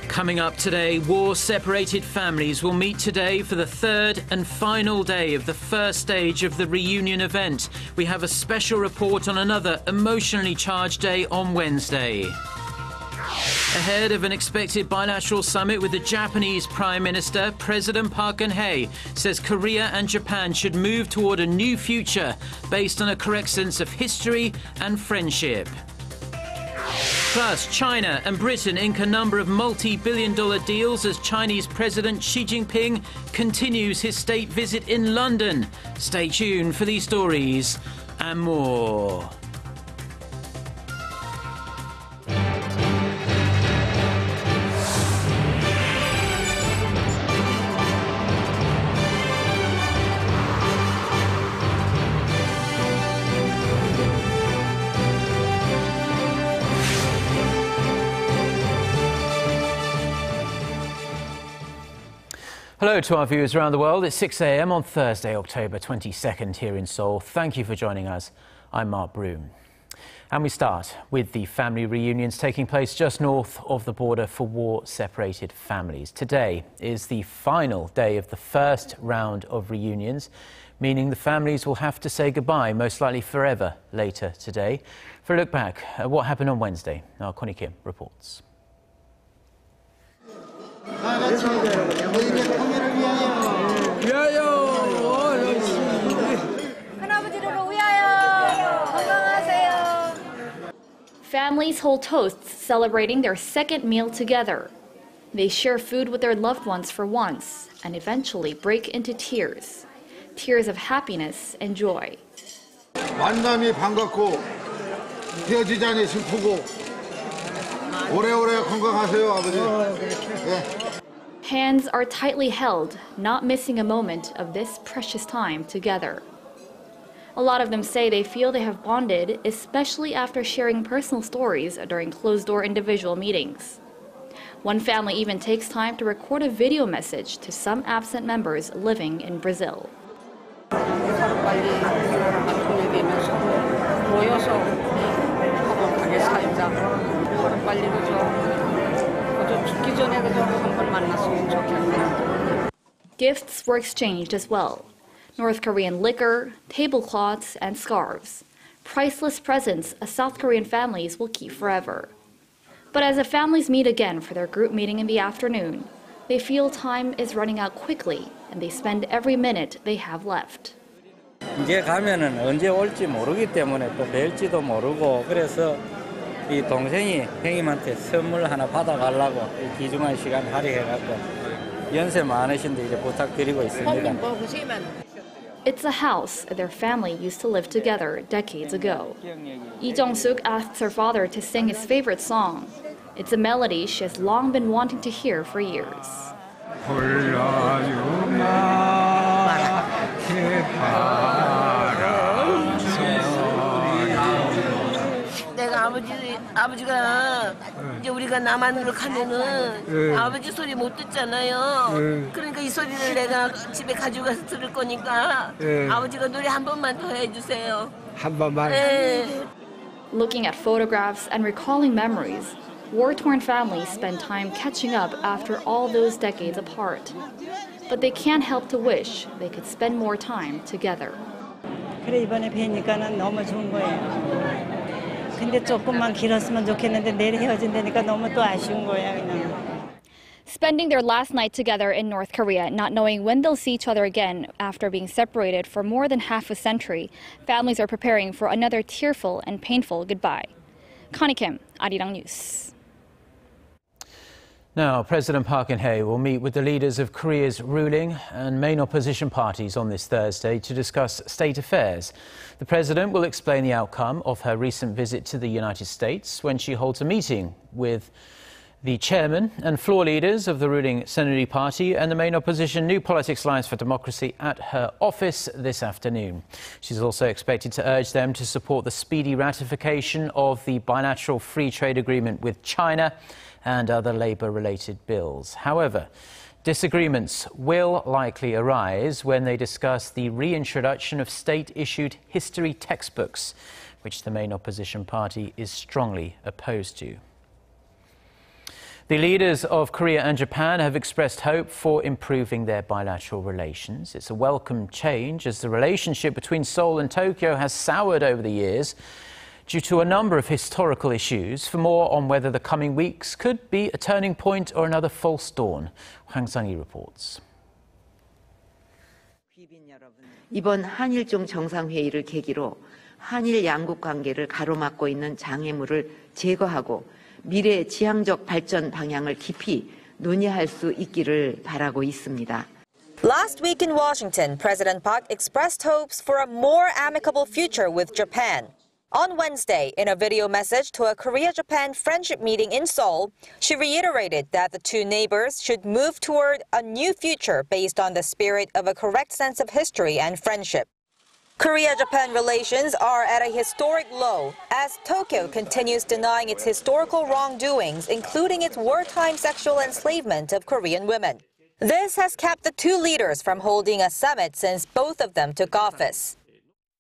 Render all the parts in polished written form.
Coming up today, war-separated families will meet today for the third and final day of the first stage of the reunion event. We have a special report on another emotionally charged day on Wednesday. Ahead of an expected bilateral summit with the Japanese Prime Minister, President Park Geun-hye says Korea and Japan should move toward a new future based on a correct sense of history and friendship. Plus, China and Britain ink a number of multi-billion-dollar deals as Chinese President Xi Jinping continues his state visit in London. Stay tuned for these stories and more. Hello to our viewers around the world. It's 6 a.m. on Thursday, October 22nd here in Seoul. Thank you for joining us. I'm Mark Broome. And we start with the family reunions taking place just north of the border for war-separated families. Today is the final day of the first round of reunions, meaning the families will have to say goodbye, most likely forever, later today. For a look back at what happened on Wednesday, our Connie Kim reports. Families hold toasts celebrating their second meal together. They share food with their loved ones for once and eventually break into tears. Tears of happiness and joy. 만남이 반갑고 헤어지지 않으니 슬프고 오래오래 건강하세요, 아버지. Hands are tightly held, not missing a moment of this precious time together. A lot of them say they feel they have bonded, especially after sharing personal stories during closed-door individual meetings. One family even takes time to record a video message to some absent members living in Brazil. Gifts were exchanged as well. North Korean liquor, tablecloths, and scarves. Priceless presents South Korean families will keep forever. But as the families meet again for their group meeting in the afternoon, they feel time is running out quickly and they spend every minute they have left. 이제 가면은 언제 올지 모르기 때문에 또 뵐지도 모르고 그래서 이 동생이 형님한테 선물 하나 받아가려고 이 귀중한 시간 할애해갖고 연세 많으신데 이제 부탁드리고 있습니다. It's a house their family used to live together decades ago. Lee Jong-suk asks her father to sing his favorite song. It's a melody she has long been wanting to hear for years. 내가 아버지가 이제 우리가 남한으로 가면은 아버지 소리 못 듣잖아요. 그러니까 이 소리를 내가 집에 가져가서 들을 거니까 아버지가 노래 한 번만 더 해주세요. 한 번만. Looking at photographs and recalling memories, war-torn families spend time catching up after all those decades apart. But they can't help to wish they could spend more time together. 그래 이번에 뵈니까는 너무 좋은 거예요. 근데 조금만 길었으면 좋겠는데 내일 헤어진다니까 너무 또 아쉬운 거야 그냥. Spending their last night together in North Korea, not knowing when they'll see each other again after being separated for more than half a century, families are preparing for another tearful and painful goodbye. Connie Kim, Arirang News. Now, President Park Geun-hye will meet with the leaders of Korea's ruling and main opposition parties on this Thursday to discuss state affairs. The president will explain the outcome of her recent visit to the United States when she holds a meeting with the chairman and floor leaders of the ruling Saenuri Party and the main opposition New Politics Alliance for Democracy at her office this afternoon. She's also expected to urge them to support the speedy ratification of the bilateral free trade agreement with China and other labour-related bills. However, disagreements will likely arise when they discuss the reintroduction of state-issued history textbooks, which the main opposition party is strongly opposed to. The leaders of Korea and Japan have expressed hope for improving their bilateral relations. It's a welcome change as the relationship between Seoul and Tokyo has soured over the years due to a number of historical issues. For more on whether the coming weeks could be a turning point or another false dawn, Hangang reports. 이번 한일종 정상회의를 계기로 한일 양국 관계를 가로막고 있는 장애물을 제거하고 미래 지향적 발전 방향을 깊이 논의할 수 있기를 바라고 있습니다. Last week in Washington, President Park expressed hopes for a more amicable future with Japan. On Wednesday, in a video message to a Korea-Japan friendship meeting in Seoul, she reiterated that the two neighbors should move toward a new future based on the spirit of a correct sense of history and friendship. Korea-Japan relations are at a historic low as Tokyo continues denying its historical wrongdoings, including its wartime sexual enslavement of Korean women. This has kept the two leaders from holding a summit since both of them took office.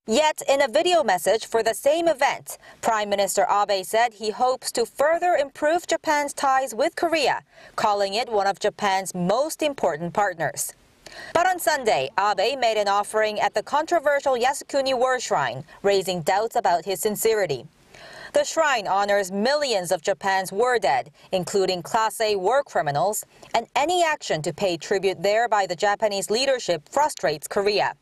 Yet, in a video message for the same event, Prime Minister Abe said he hopes to further improve Japan's ties with Korea, calling it one of Japan's most important partners. But on Sunday, Abe made an offering at the controversial Yasukuni War Shrine, raising doubts about his sincerity. The shrine honors millions of Japan's war dead, including Class A war criminals, and any action to pay tribute there by the Japanese leadership frustrates Korea.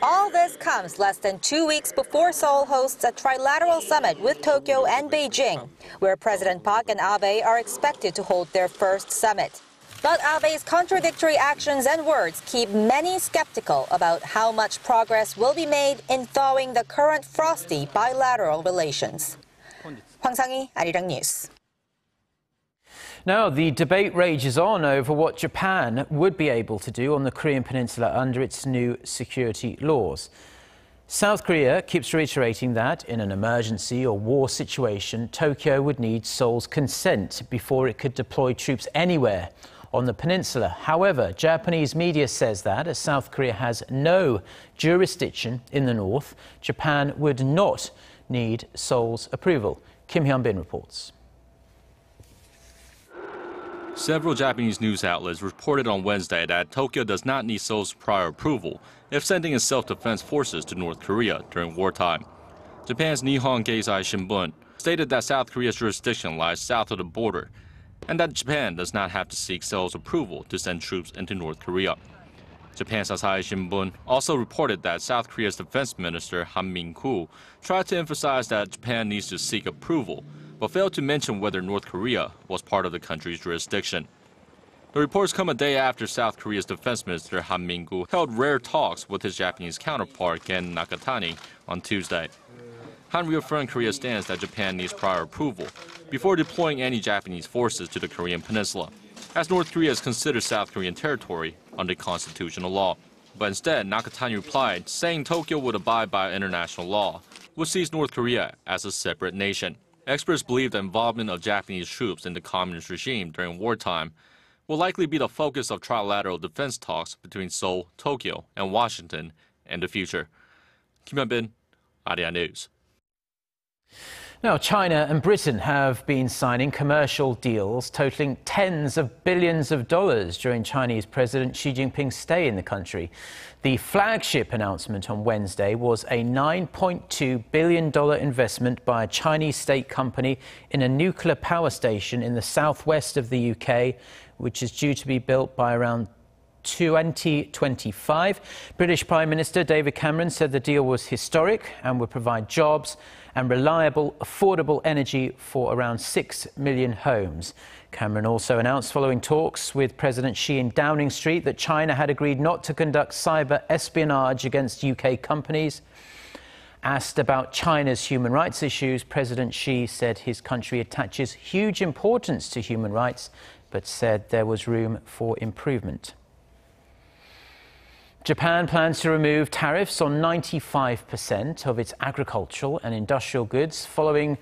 All this comes less than 2 weeks before Seoul hosts a trilateral summit with Tokyo and Beijing, where President Park and Abe are expected to hold their first summit. But Abe's contradictory actions and words keep many skeptical about how much progress will be made in thawing the current frosty bilateral relations. Hwang Sang-hee, Arirang News. Now, the debate rages on over what Japan would be able to do on the Korean Peninsula under its new security laws. South Korea keeps reiterating that in an emergency or war situation, Tokyo would need Seoul's consent before it could deploy troops anywhere on the peninsula. However, Japanese media says that as South Korea has no jurisdiction in the north, Japan would not need Seoul's approval. Kim Hyun-bin reports. Several Japanese news outlets reported on Wednesday that Tokyo does not need Seoul's prior approval if sending its self-defense forces to North Korea during wartime. Japan's Nihon Keizai Shimbun stated that South Korea's jurisdiction lies south of the border and that Japan does not have to seek Seoul's approval to send troops into North Korea. Japan's Asahi Shimbun also reported that South Korea's defense minister Han Min-koo tried to emphasize that Japan needs to seek approval, but failed to mention whether North Korea was part of the country's jurisdiction. The reports come a day after South Korea's defense minister Han Min-koo held rare talks with his Japanese counterpart Gen Nakatani on Tuesday. Han reaffirmed Korea's stance that Japan needs prior approval before deploying any Japanese forces to the Korean peninsula, as North Korea is considered South Korean territory under constitutional law. But instead, Nakatani replied, saying Tokyo would abide by international law, which sees North Korea as a separate nation. Experts believe the involvement of Japanese troops in the communist regime during wartime will likely be the focus of trilateral defense talks between Seoul, Tokyo, and Washington in the future. Kim Hyun-bin, Arirang News. Now, China and Britain have been signing commercial deals totaling tens of billions of dollars during Chinese President Xi Jinping's stay in the country. The flagship announcement on Wednesday was a $9.2 billion investment by a Chinese state company in a nuclear power station in the southwest of the UK, which is due to be built by around 2025. British Prime Minister David Cameron said the deal was historic and would provide jobs and reliable, affordable energy for around 6 million homes. Cameron also announced following talks with President Xi in Downing Street that China had agreed not to conduct cyber espionage against UK companies. Asked about China's human rights issues, President Xi said his country attaches huge importance to human rights, but said there was room for improvement. Japan plans to remove tariffs on 95% of its agricultural and industrial goods following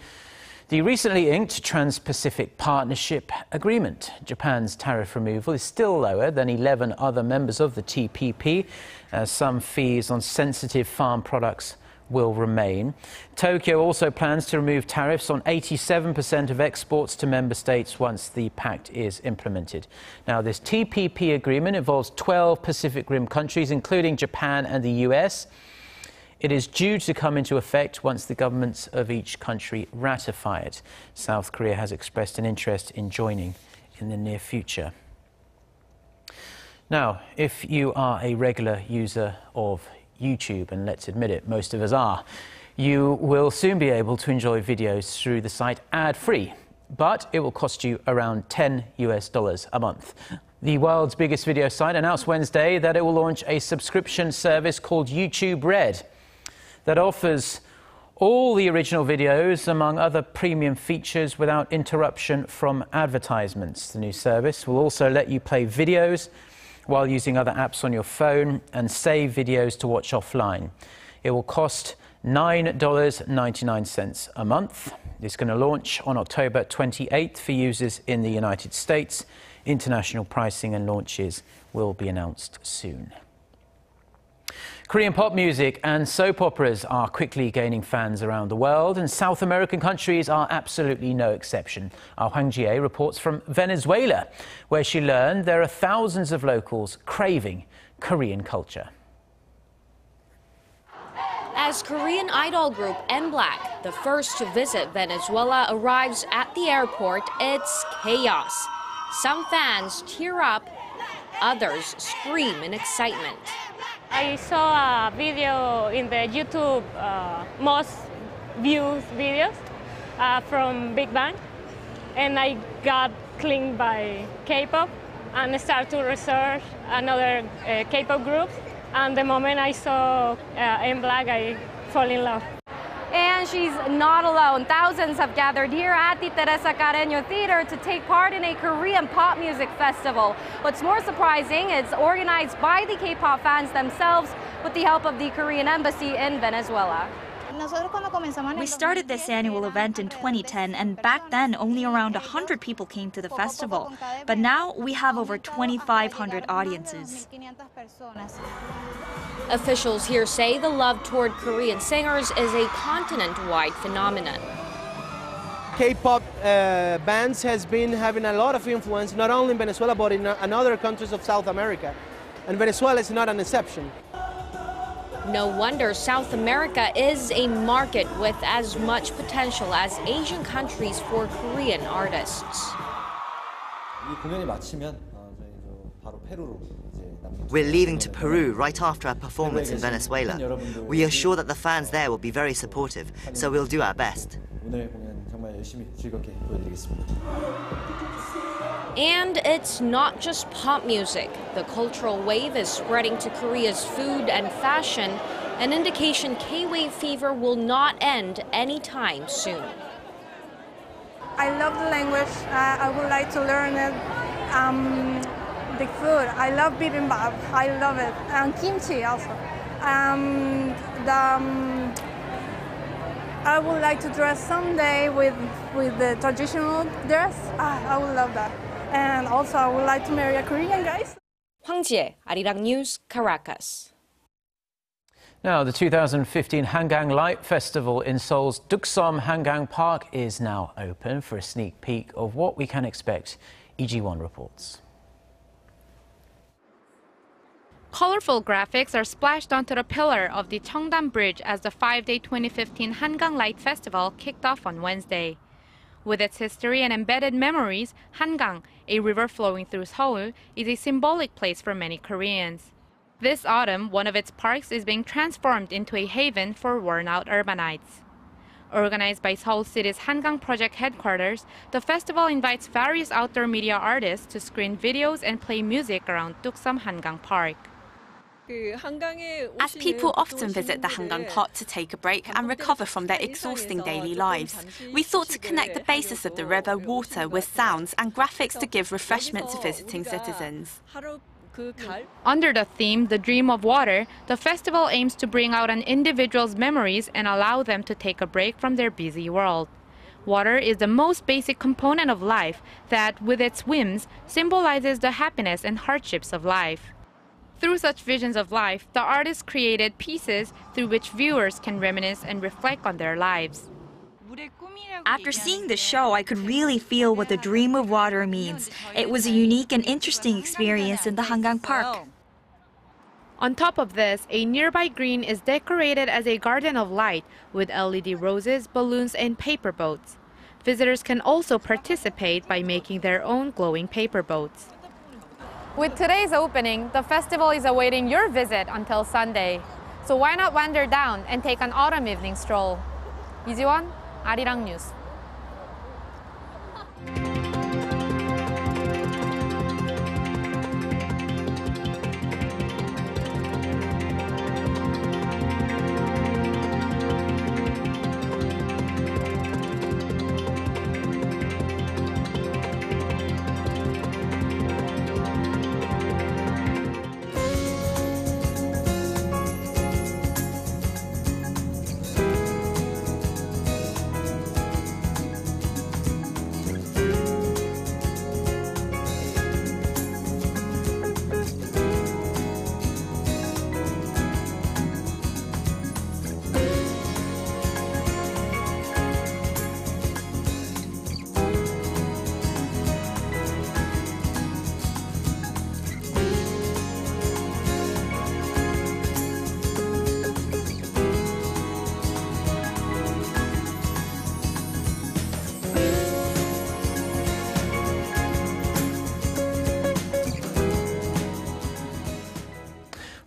the recently inked Trans-Pacific Partnership Agreement. Japan's tariff removal is still lower than 11 other members of the TPP, as some fees on sensitive farm products will remain. Tokyo also plans to remove tariffs on 87% of exports to member states once the pact is implemented. Now, this TPP agreement involves 12 Pacific Rim countries, including Japan and the US. It is due to come into effect once the governments of each country ratify it. South Korea has expressed an interest in joining in the near future. Now, if you are a regular user of YouTube, and let's admit it, most of us are, you will soon be able to enjoy videos through the site ad-free, but it will cost you around $10 a month. The world's biggest video site announced Wednesday that it will launch a subscription service called YouTube Red that offers all the original videos, among other premium features, without interruption from advertisements. The new service will also let you play videos while using other apps on your phone and save videos to watch offline. It will cost $9.99 a month. It's going to launch on October 28th for users in the United States. International pricing and launches will be announced soon. Korean pop music and soap operas are quickly gaining fans around the world, and South American countries are absolutely no exception. Our Hwang Ji-hye reports from Venezuela, where she learned there are thousands of locals craving Korean culture. As Korean idol group M-Black, the first to visit Venezuela, arrives at the airport, it's chaos. Some fans tear up, others scream in excitement. I saw a video in the YouTube most viewed videos from Big Bang, and I got clinged by Kpop and started to research another Kpop group. And the moment I saw M-Black, I fall in love. And she's not alone. Thousands have gathered here at the Teresa Carreño Theater to take part in a Korean pop music festival. What's more surprising, it's organized by the K-pop fans themselves with the help of the Korean embassy in Venezuela. We started this annual event in 2010, and back then only around 100 people came to the festival. But now we have over 2,500 audiences. Officials here say the love toward Korean singers is a continent-wide phenomenon. K-pop bands has been having a lot of influence, not only in Venezuela, but in other countries of South America. And Venezuela is not an exception. No wonder South America is a market with as much potential as Asian countries for Korean artists. We're leaving to Peru right after our performance in Venezuela. We are sure that the fans there will be very supportive, so we'll do our best. And it's not just pop music. The cultural wave is spreading to Korea's food and fashion, an indication K-wave fever will not end anytime soon. I love the language. I would like to learn it. The food. I love bibimbap. I love it. And kimchi also. I would like to dress someday with the traditional dress. I would love that. And also, I would like to marry a Korean guy. Hwang Ji-hye, Arirang News, Caracas. Now, the 2015 Hangang Light Festival in Seoul's Duksom Hangang Park is now open. For a sneak peek of what we can expect, EG1 reports. Colorful graphics are splashed onto the pillar of the Cheongdam Bridge as the 5-day 2015 Hangang Light Festival kicked off on Wednesday. With its history and embedded memories, Hangang, a river flowing through Seoul, is a symbolic place for many Koreans. This autumn, one of its parks is being transformed into a haven for worn-out urbanites. Organized by Seoul City's Hangang Project headquarters, the festival invites various outdoor media artists to screen videos and play music around Duksom Hangang Park. As people often visit the Hangang Pot to take a break and recover from their exhausting daily lives, we thought to connect the basis of the river water with sounds and graphics to give refreshment to visiting citizens. Under the theme, The Dream of Water, the festival aims to bring out an individual's memories and allow them to take a break from their busy world. Water is the most basic component of life that, with its whims, symbolizes the happiness and hardships of life. Through such visions of life, the artists created pieces through which viewers can reminisce and reflect on their lives. After seeing the show, I could really feel what the dream of water means. It was a unique and interesting experience in the Hangang Park. On top of this, a nearby green is decorated as a garden of light with LED roses, balloons, and paper boats. Visitors can also participate by making their own glowing paper boats. With today's opening, the festival is awaiting your visit until Sunday. So why not wander down and take an autumn evening stroll? 이지원, 아리랑 뉴스.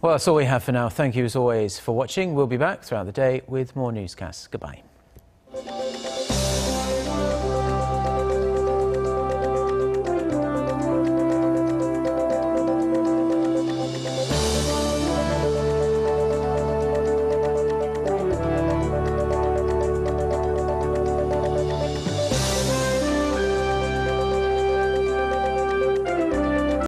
Well, that's all we have for now. Thank you as always for watching. We'll be back throughout the day with more newscasts. Goodbye.